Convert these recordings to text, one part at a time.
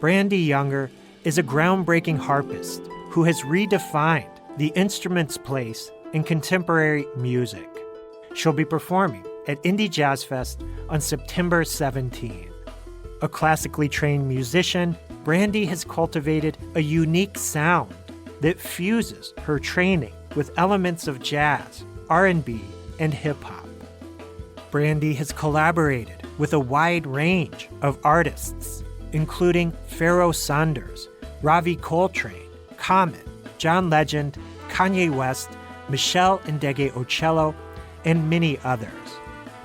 Brandee Younger is a groundbreaking harpist who has redefined the instrument's place in contemporary music. She'll be performing at Indy Jazz Fest on September 17. A classically trained musician, Brandee has cultivated a unique sound that fuses her training with elements of jazz, R&B, and hip-hop. Brandee has collaborated with a wide range of artists, including Pharoah Sanders, Ravi Coltrane, Common, John Legend, Kanye West, Meshell Ndegeocello, and many others.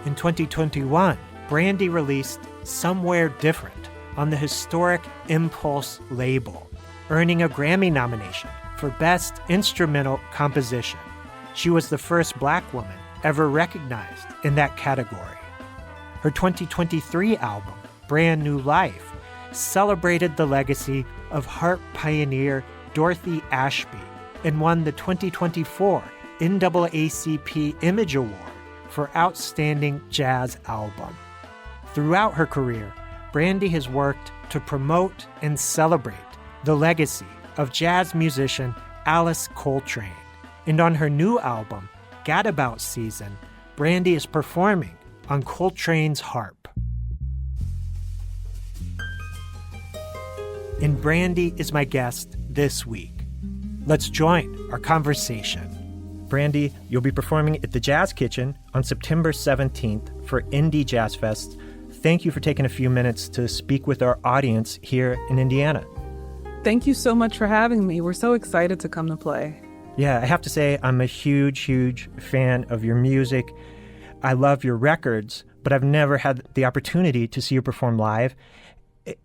In 2021, Brandee released Somewhere Different on the historic Impulse label, earning a Grammy nomination for Best Instrumental Composition. She was the first Black woman ever recognized in that category. Her 2023 album, Brand New Life, celebrated the legacy of Harp pioneer Dorothy Ashby and won the 2024 NAACP Image Award for Outstanding Jazz Album. Throughout her career, Brandee has worked to promote and celebrate the legacy of jazz musician Alice Coltrane. And on her new album, Gadabout Season, Brandee is performing on Coltrane's harp. And Brandee is my guest this week. Let's join our conversation. Brandee, you'll be performing at the Jazz Kitchen on September 17th for Indy Jazz Fest. Thank you for taking a few minutes to speak with our audience here in Indiana. Thank you so much for having me. We're so excited to come to play. Yeah, I have to say I'm a huge fan of your music. I love your records, but I've never had the opportunity to see you perform live.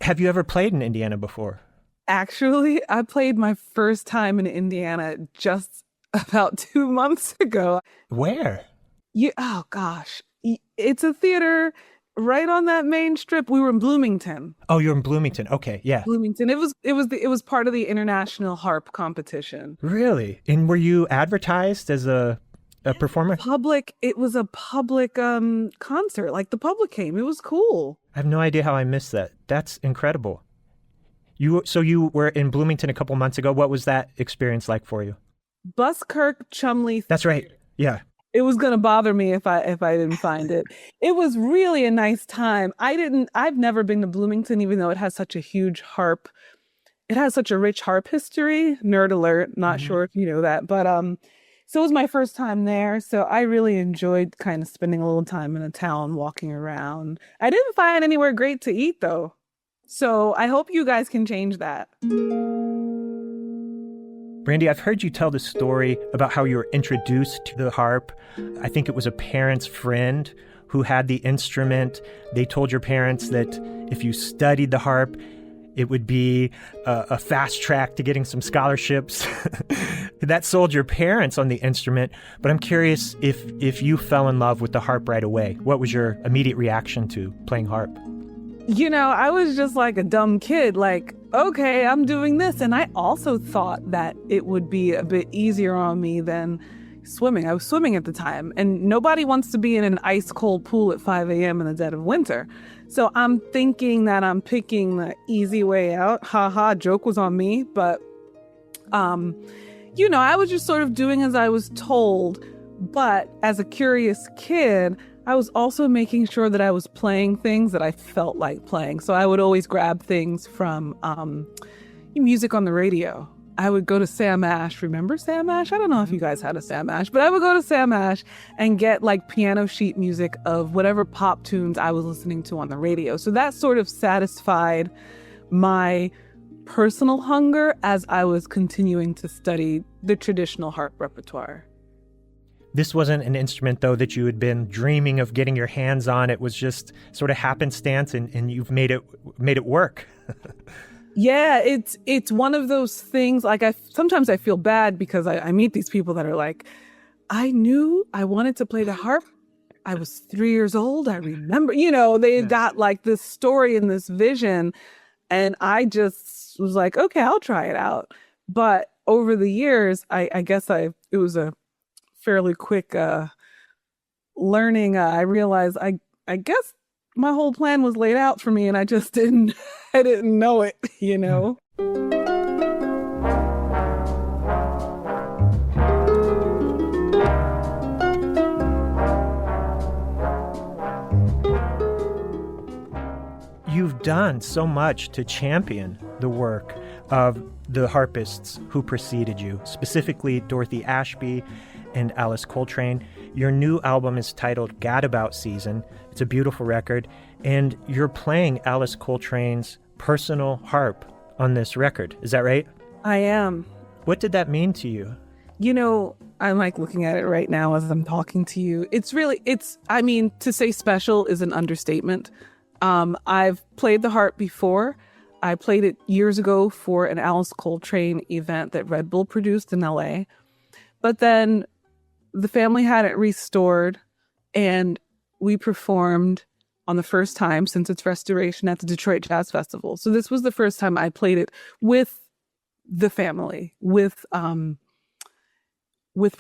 Have you ever played in Indiana before? Actually, I played my first time in Indiana just about 2 months ago. Where? Oh gosh. It's a theater right on that main strip. We were in Bloomington. Oh, you're in Bloomington. Okay, yeah. Bloomington. It was part of the International Harp competition. Really? And were you advertised as a performer? It was a public concert. Like the public came. It was cool. I have no idea how I missed that. That's incredible. So you were in Bloomington a couple months ago. What was that experience like for you? Buskirk, Chumley. That's right. Yeah. It was going to bother me if I didn't find it. It was really a nice time. I've never been to Bloomington, even though it has such a huge harp. It has such a rich harp history. Nerd alert. Not sure if you know that, but so it was my first time there. So I really enjoyed kind of spending a little time in a town, walking around. I didn't find anywhere great to eat though. So I hope you guys can change that. Brandee, I've heard you tell the story about how you were introduced to the harp. I think it was a parent's friend who had the instrument. They told your parents that if you studied the harp, it would be a fast track to getting some scholarships. That sold your parents on the instrument. But I'm curious if you fell in love with the harp right away. What was your immediate reaction to playing harp? You know, I was just like a dumb kid, like, okay, I'm doing this. And I also thought that it would be a bit easier on me than swimming. I was swimming at the time, and nobody wants to be in an ice cold pool at 5 a.m. in the dead of winter. So I'm thinking that I'm picking the easy way out. Joke was on me. But, you know, I was just sort of doing as I was told. But as a curious kid, I was also making sure that I was playing things that I felt like playing. So I would always grab things from music on the radio. I would go to Sam Ash. Remember Sam Ash? I don't know if you guys had a Sam Ash, but I would go to Sam Ash and get like piano sheet music of whatever pop tunes I was listening to on the radio. So that sort of satisfied my personal hunger as I was continuing to study the traditional harp repertoire. This wasn't an instrument, though, that you had been dreaming of getting your hands on. It was just sort of happenstance, and you've made it work. Yeah, it's one of those things. Like sometimes I feel bad because I meet these people that are like, I knew I wanted to play the harp. I was 3 years old. I remember, they got like this story and this vision, and I just was like, okay, I'll try it out. But over the years, I guess it was a fairly quick learning. I realized I guess my whole plan was laid out for me and I just didn't I didn't know it, You've done so much to champion the work of the harpists who preceded you, specifically Dorothy Ashby and Alice Coltrane. Your new album is titled Gadabout Season. It's a beautiful record, and you're playing Alice Coltrane's personal harp on this record. Is that right? I am. What did that mean to you? I'm like looking at it right now as I'm talking to you. To say special is an understatement. I've played the harp before. I played it years ago for an Alice Coltrane event that Red Bull produced in LA. But then the family had it restored and we performed on the first time since its restoration at the Detroit Jazz Festival. So this was the first time I played it with the family, with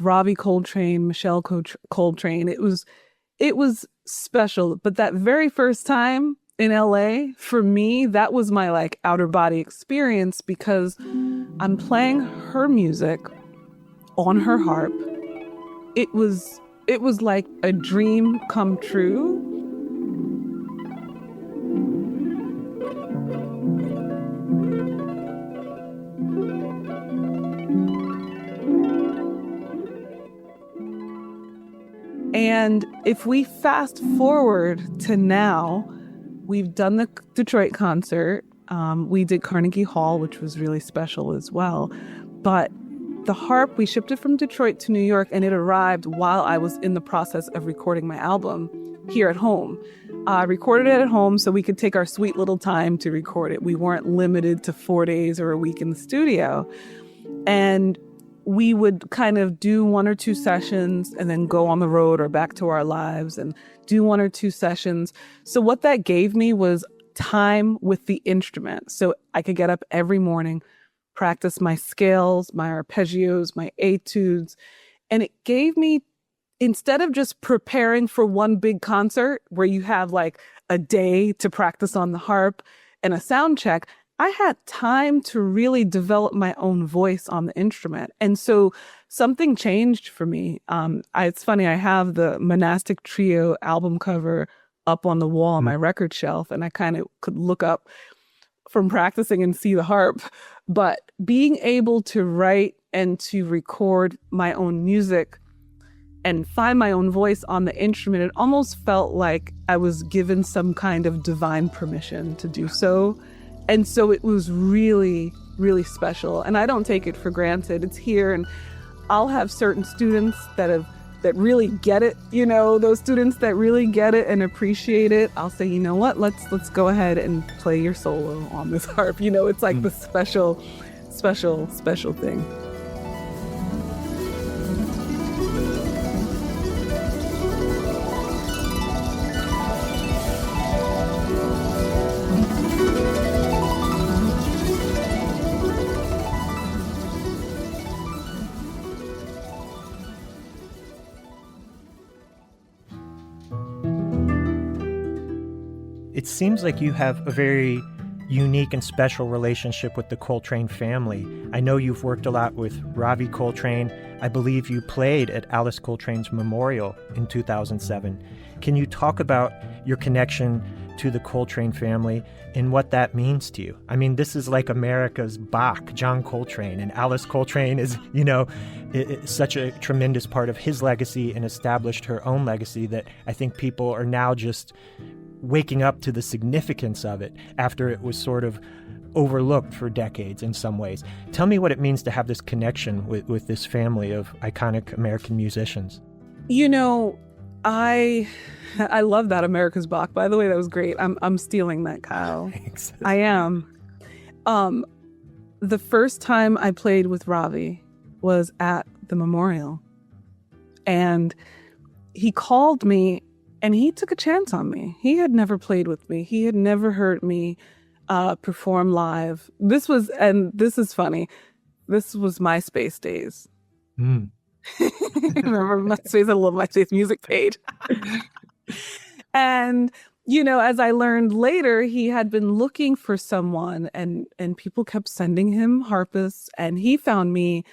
Ravi Coltrane, Meshell Coltrane. It was special. But that very first time in LA, for me, that was my like outer body experience because I'm playing her music on her harp. It was like a dream come true. And if we fast forward to now, we've done the Detroit concert. We did Carnegie Hall, which was really special as well. But the harp, we shipped it from Detroit to New York, and it arrived while I was in the process of recording my album here at home. I recorded it at home so we could take our sweet little time to record it. We weren't limited to 4 days or a week in the studio. And we would kind of do 1 or 2 sessions and then go on the road or back to our lives and do 1 or 2 sessions. So what that gave me was time with the instrument. So I could get up every morning, practice my scales, my arpeggios, my etudes. And it gave me, instead of just preparing for one big concert where you have like a day to practice on the harp and a sound check, I had time to really develop my own voice on the instrument. And so something changed for me. It's funny, I have the Monastic Trio album cover up on the wall on my record shelf, and I kind of could look up from practicing and see the harp. But being able to write and to record my own music and find my own voice on the instrument, it almost felt like I was given some kind of divine permission to do so. And so it was really, really special. And I don't take it for granted. It's here. And I'll have certain students that really get it, those students that really get it and appreciate it. I'll say, you know what, let's go ahead and play your solo on this harp. It's like the special, special, special thing. It seems like you have a very unique and special relationship with the Coltrane family. I know you've worked a lot with Ravi Coltrane. I believe you played at Alice Coltrane's memorial in 2007. Can you talk about your connection to the Coltrane family and what that means to you? I mean, this is like America's Bach, John Coltrane, and Alice Coltrane is, such a tremendous part of his legacy and established her own legacy that I think people are now just waking up to the significance of it after it was sort of overlooked for decades in some ways. Tell me what it means to have this connection with this family of iconic American musicians. I love that, America's Bach. By the way, that was great. I'm stealing that, Kyle. Thanks. I am. The first time I played with Ravi was at the memorial. And he called me and he took a chance on me. He had never played with me. He had never heard me perform live. This is funny. This was MySpace days. Remember MySpace? I love MySpace music page. And as I learned later, he had been looking for someone, and people kept sending him harpists, and he found me.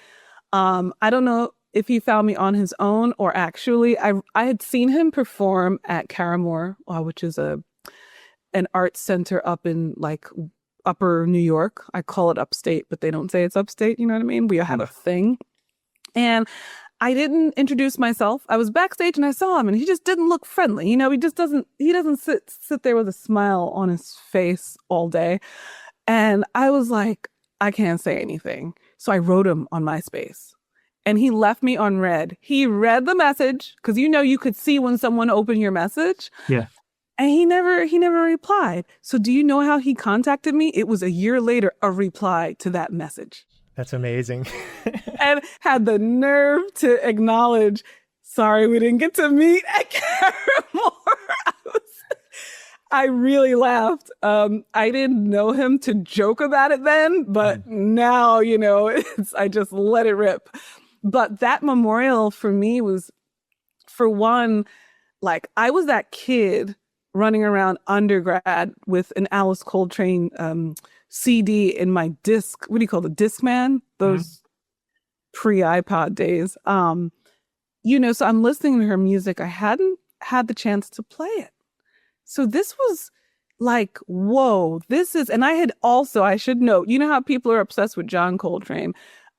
I don't know if he found me on his own, or actually I had seen him perform at Caramore, which is an art center up in like upper New York. I call it upstate, but they don't say it's upstate. You know what I mean? We have a thing. And I didn't introduce myself. I was backstage and I saw him, and he just didn't look friendly. He doesn't sit there with a smile on his face all day. And I was like, I can't say anything. So I wrote him on MySpace, and he left me on read. He read the message, because you could see when someone opened your message. Yeah. And he never replied. So do you know how he contacted me? It was a year later, a reply to that message. That's amazing. And had the nerve to acknowledge, sorry, we didn't get to meet at Caramore. I really laughed. I didn't know him to joke about it then, but now, I just let it rip. But that memorial for me was, for one, like I was that kid running around undergrad with an Alice Coltrane CD in my disc. What do you call the Discman? Those pre-iPod days. So I'm listening to her music. I hadn't had the chance to play it. So this was like, whoa, and I should note, how people are obsessed with John Coltrane.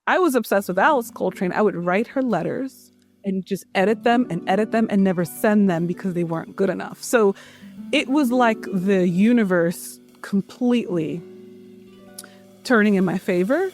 I was obsessed with Alice Coltrane. I would write her letters and just edit them and never send them because they weren't good enough. So it was like the universe completely turning in my favor.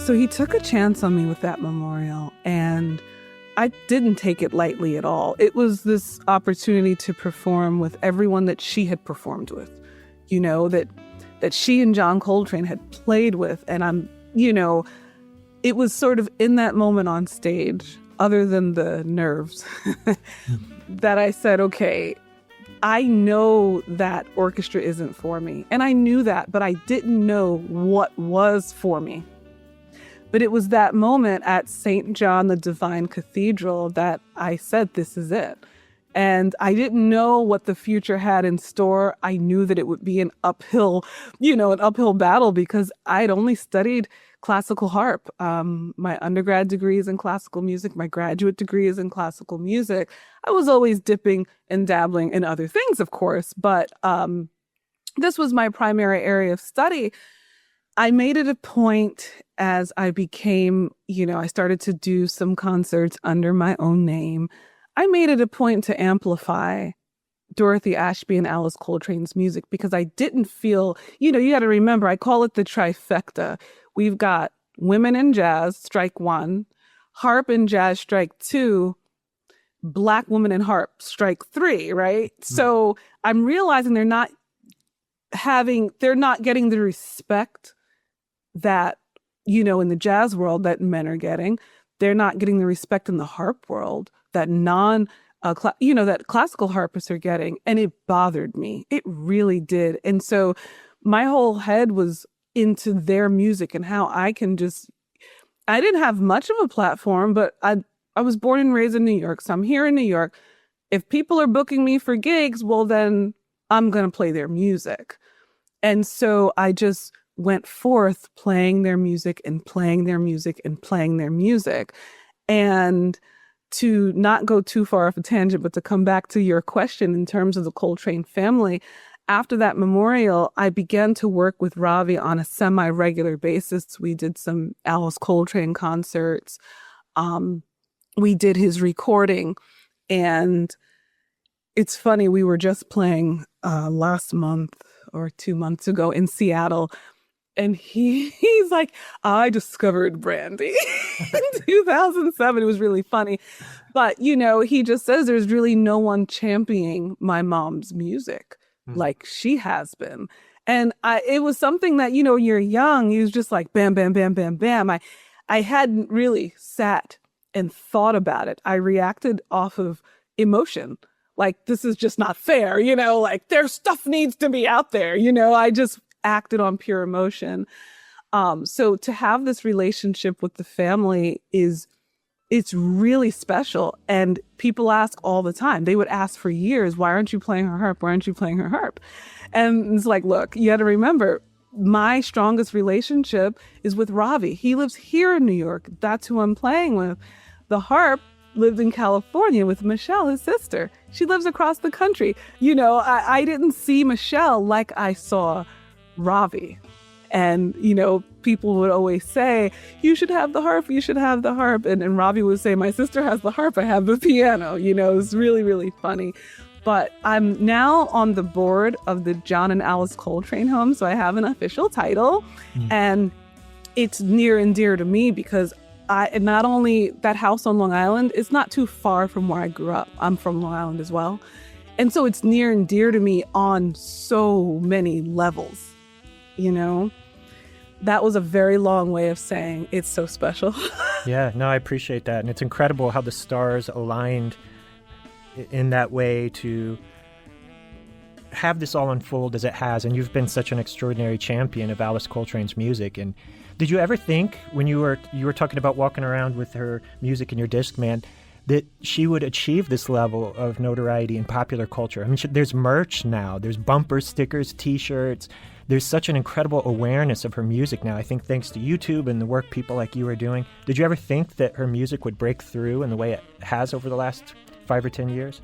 So he took a chance on me with that memorial, and I didn't take it lightly at all. It was this opportunity to perform with everyone that she had performed with, that she and John Coltrane had played with. And it was sort of in that moment on stage, other than the nerves, that I said, okay, I know that orchestra isn't for me. And I knew that, but I didn't know what was for me. But it was that moment at St. John the Divine Cathedral that I said, this is it. And I didn't know what the future had in store. I knew that it would be an uphill battle, because I'd only studied classical harp. My undergrad degree is in classical music. My graduate degree is in classical music. I was always dipping and dabbling in other things, of course, but this was my primary area of study. I made it a point as I became, I started to do some concerts under my own name. I made it a point to amplify Dorothy Ashby and Alice Coltrane's music, because I didn't feel, you got to remember, I call it the trifecta. We've got women in jazz, strike one, harp and jazz, strike two, Black woman in harp, strike three, right? Mm. So I'm realizing they're not getting the respect that, in the jazz world that men are getting. They're not getting the respect in the harp world that that classical harpists are getting. And it bothered me. It really did. And so my whole head was into their music and how I didn't have much of a platform, but I was born and raised in New York. So I'm here in New York. If people are booking me for gigs, well, then I'm going to play their music. And so I just went forth playing their music and playing their music and playing their music. And to not go too far off a tangent, but to come back to your question in terms of the Coltrane family, after that memorial, I began to work with Ravi on a semi-regular basis. We did some Alice Coltrane concerts. We did his recording. And it's funny, we were just playing last month or 2 months ago in Seattle. And he's like, I discovered Brandee in 2007. It was really funny. But, he just says there's really no one championing my mom's music like she has been. And it was something that, you're young. You was just like, bam, bam, bam, bam, bam. I hadn't really sat and thought about it. I reacted off of emotion. Like, this is just not fair, like their stuff needs to be out there. I just acted on pure emotion. So to have this relationship with the family it's really special. And people ask all the time. They would ask for years, why aren't you playing her harp? Why aren't you playing her harp? And it's like, look, you got to remember, my strongest relationship is with Ravi. He lives here in New York. That's who I'm playing with. The harp lived in California with Meshell, his sister. She lives across the country. I didn't see Meshell like I saw Ravi. And, people would always say, you should have the harp, you should have the harp. And Ravi would say, my sister has the harp, I have the piano. It's really, really funny. But I'm now on the board of the John and Alice Coltrane home, so I have an official title. And it's near and dear to me because not only that house on Long Island, it's not too far from where I grew up. I'm from Long Island as well. And so it's near and dear to me on so many levels. That was a very long way of saying it's so special. Yeah, no, I appreciate that. And it's incredible how the stars aligned in that way to have this all unfold as it has. And you've been such an extraordinary champion of Alice Coltrane's music. And did you ever think when you were talking about walking around with her music in your Discman that she would achieve this level of notoriety in popular culture? I mean, there's merch now. There's bumper stickers, T-shirts. There's such an incredible awareness of her music now, I think thanks to YouTube and the work people like you are doing. Did you ever think that her music would break through in the way it has over the last 5 or 10 years?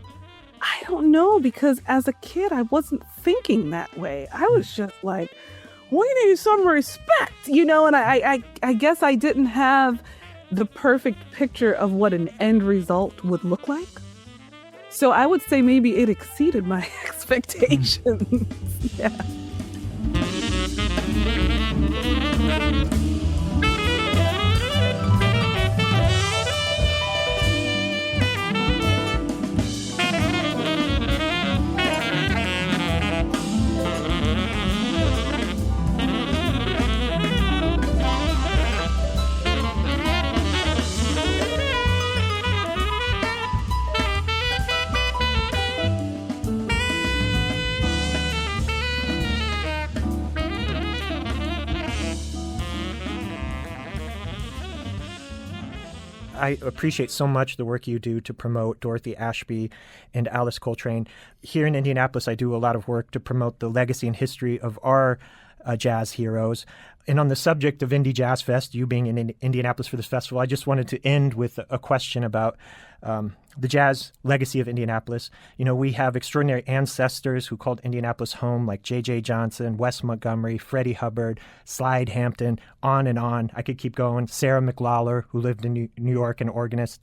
I don't know, because as a kid, I wasn't thinking that way. I was just like, we need some respect, and I guess I didn't have the perfect picture of what an end result would look like. So I would say maybe it exceeded my expectations. Yeah. I appreciate so much the work you do to promote Dorothy Ashby and Alice Coltrane. Here in Indianapolis, I do a lot of work to promote the legacy and history of our jazz heroes. And on the subject of Indy Jazz Fest, you being in Indianapolis for this festival, I just wanted to end with a question about the jazz legacy of Indianapolis. We have extraordinary ancestors who called Indianapolis home, like J.J. Johnson, Wes Montgomery, Freddie Hubbard, Slide Hampton, on and on. I could keep going. Sarah McLawler, who lived in New York, an organist.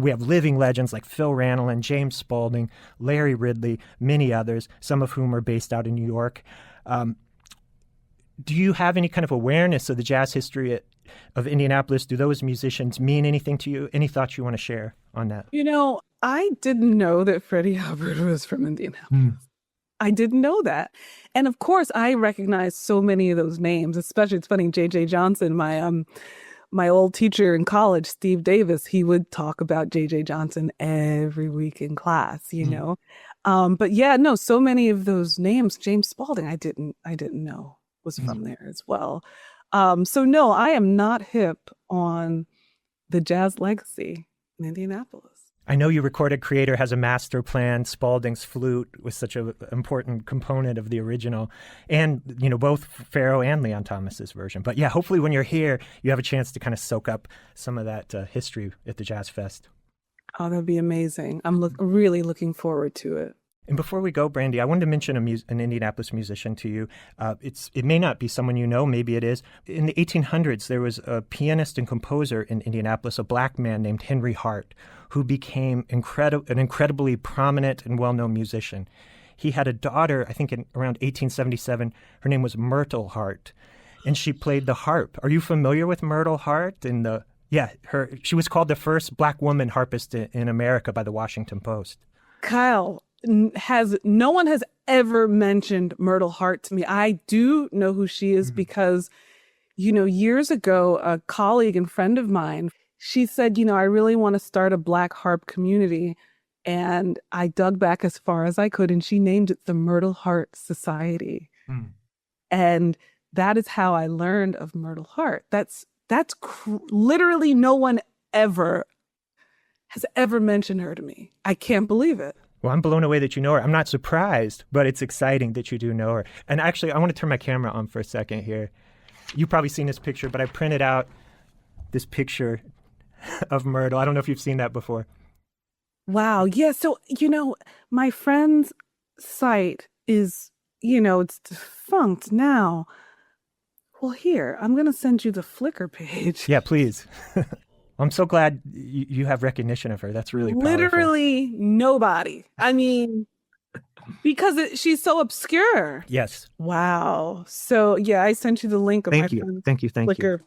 We have living legends like Phil Ranelin, James Spaulding, Larry Ridley, many others, some of whom are based out in New York. Do you have any kind of awareness of the jazz history of Indianapolis? Do those musicians mean anything to you? Any thoughts you want to share on that? I didn't know that Freddie Hubbard was from Indianapolis. I didn't know that. And of course, I recognize so many of those names, especially, it's funny, J.J. Johnson, my old teacher in college, Steve Davis, he would talk about J.J. Johnson every week in class, But yeah, no, so many of those names, James Spaulding, I didn't know was from there as well. So no, I am not hip on the jazz legacy in Indianapolis. I know you recorded Creator Has a Master Plan. Spaulding's flute was such an important component of the original, and both Pharoah and Leon Thomas's version. But yeah, hopefully when you're here, you have a chance to kind of soak up some of that history at the Jazz Fest. Oh, that'd be amazing. I'm really looking forward to it. And before we go, Brandee, I wanted to mention an Indianapolis musician to you. It may not be someone you know, maybe it is. In the 1800s, there was a pianist and composer in Indianapolis, a black man named Henry Hart, who became an incredibly prominent and well-known musician. He had a daughter, I think, in around 1877. Her name was Myrtle Hart. and she played the harp. Are you familiar with Myrtle Hart? She was called the first Black woman harpist in America by the Washington Post. Kyle, no one has ever mentioned Myrtle Hart to me. I do know who she is because, years ago, a colleague and friend of mine, she said, I really want to start a Black harp community. And I dug back as far as I could, and she named it the Myrtle Hart Society. And that is how I learned of Myrtle Hart. Literally no one has ever mentioned her to me. I can't believe it. Well, I'm blown away that you know her. I'm not surprised, but it's exciting that you do know her. And actually, I want to turn my camera on for a second here. You've probably seen this picture, but I printed out this picture of Myrtle. I don't know if you've seen that before. Wow. Yeah. So, my friend's site is, it's defunct now. Well, here, I'm going to send you the Flickr page. Yeah, please. I'm so glad you have recognition of her. That's really powerful. Literally nobody. I mean, because she's so obscure. Yes. Wow. So, yeah, I sent you the link of Thank my you. friend's Thank you. Flickr.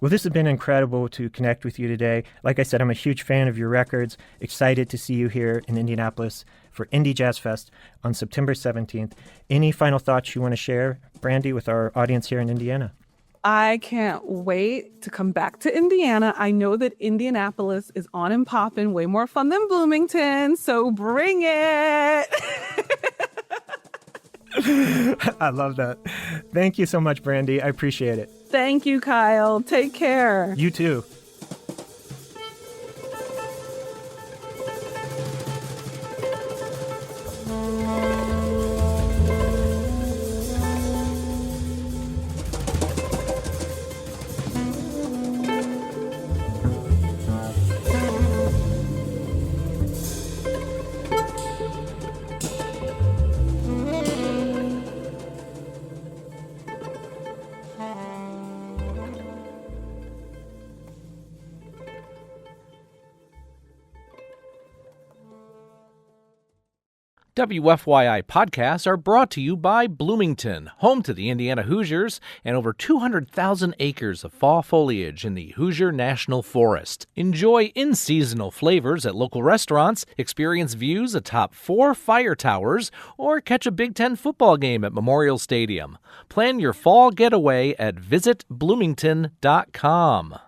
Well, this has been incredible to connect with you today. Like I said, I'm a huge fan of your records. Excited to see you here in Indianapolis for Indy Jazz Fest on September 17th. Any final thoughts you want to share, Brandee, with our audience here in Indiana? I can't wait to come back to Indiana. I know that Indianapolis is on and popping, way more fun than Bloomington, so bring it. I love that. Thank you so much, Brandee. I appreciate it. Thank you, Kyle. Take care. You too. WFYI podcasts are brought to you by Bloomington, home to the Indiana Hoosiers and over 200,000 acres of fall foliage in the Hoosier National Forest. Enjoy in-seasonal flavors at local restaurants, experience views atop 4 fire towers, or catch a Big Ten football game at Memorial Stadium. Plan your fall getaway at visitbloomington.com.